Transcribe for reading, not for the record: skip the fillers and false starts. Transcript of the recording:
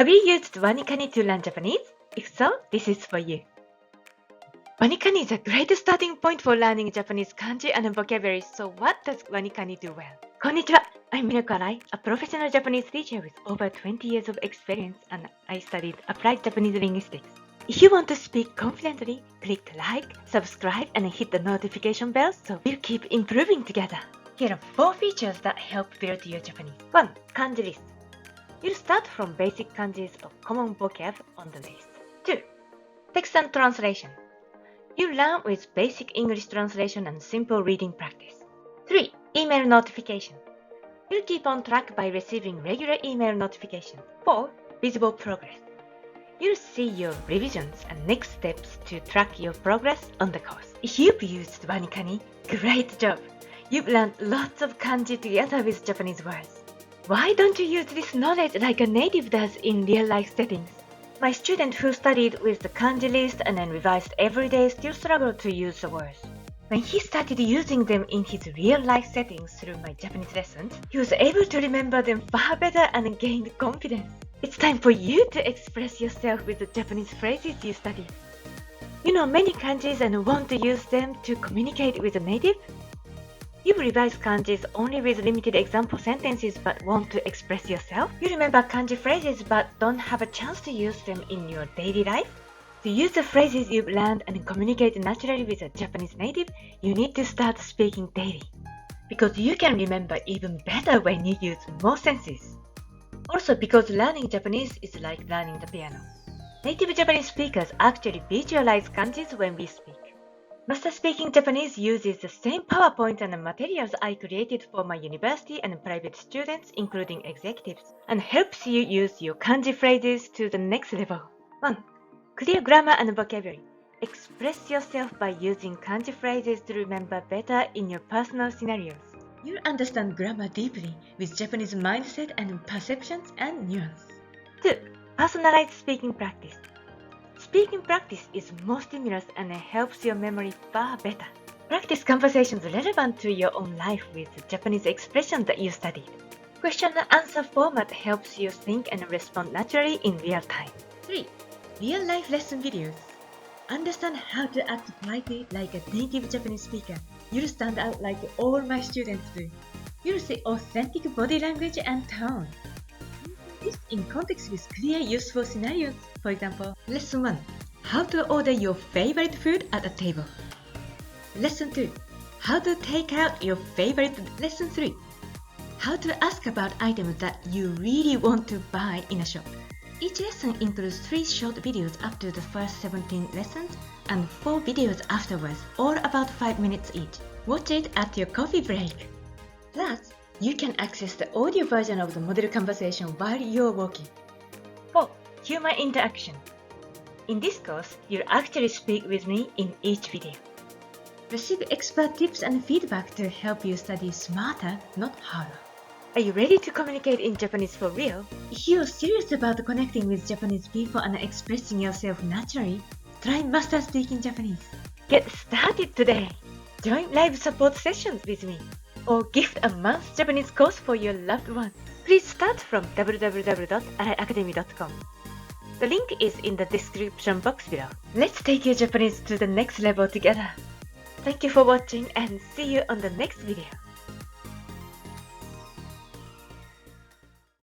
Have you used Wanikani to learn Japanese? If so, this is for you. Wanikani is a great starting point for learning Japanese kanji and vocabulary, so what does Wanikani do well? Konnichiwa, I'm Mineko Arai, a professional Japanese teacher with over 20 years of experience, and I studied Applied Japanese Linguistics. If you want to speak confidently, click like, subscribe, and hit the notification bell so we'll keep improving together. Here are 4 features that help build your Japanese. 1. Kanji list. You'll start from basic kanjis of common vocab on the list. 2. Text and translation. You learn with basic English translation and simple reading practice. 3. Email notification. You'll keep on track by receiving regular email notifications. 4. Visible progress. You'll see your revisions and next steps to track your progress on the course. If you've used Wanikani, great job! You've learned lots of kanji together with Japanese words. Why don't you use this knowledge like a native does in real-life settings? My student who studied with the kanji list and then revised every day still struggled to use the words. When he started using them in his real-life settings through my Japanese lessons, he was able to remember them far better and gained confidence. It's time for you to express yourself with the Japanese phrases you studied. You know many kanjis and want to use them to communicate with a native? You revise kanjis only with limited example sentences but want to express yourself? You remember kanji phrases but don't have a chance to use them in your daily life? To use the phrases you've learned and communicate naturally with a Japanese native, you need to start speaking daily. Because you can remember even better when you use more senses. Also because learning Japanese is like learning the piano. Native Japanese speakers actually visualize kanjis when we speak. Master Speaking Japanese uses the same PowerPoint and materials I created for my university and private students, including executives, and helps you use your kanji phrases to the next level. 1. Clear grammar and vocabulary. Express yourself by using kanji phrases to remember better in your personal scenarios. You'll understand grammar deeply with Japanese mindset and perceptions and nuance. 2. Personalized speaking practice. Speaking practice is more stimulus and helps your memory far better. Practice conversations relevant to your own life with the Japanese expressions that you studied. Question and answer format helps you think and respond naturally in real time. 3. Real-life lesson videos. Understand how to act politely like a native Japanese speaker. You'll stand out like all my students do. You'll see authentic body language and tone. This in context with clear, useful scenarios. For example, Lesson 1. How to order your favorite food at a table. Lesson 2. How to take out your favorite. Lesson 3. How to ask about items that you really want to buy in a shop. Each lesson includes 3 short videos up to the first 17 lessons and 4 videos afterwards, all about 5 minutes each. Watch it at your coffee break. Plus, you can access the audio version of the model conversation while you're walking. 4. Human interaction. In this course, you'll actually speak with me in each video. Receive expert tips and feedback to help you study smarter, not harder. Are you ready to communicate in Japanese for real? If you're serious about connecting with Japanese people and expressing yourself naturally, try Master Speaking Japanese. Get started today! Join live support sessions with me, or gift a month's Japanese course for your loved ones. Please start from www.araiacademy.com. The link is in the description box below. Let's take your Japanese to the next level together. Thank you for watching and see you on the next video.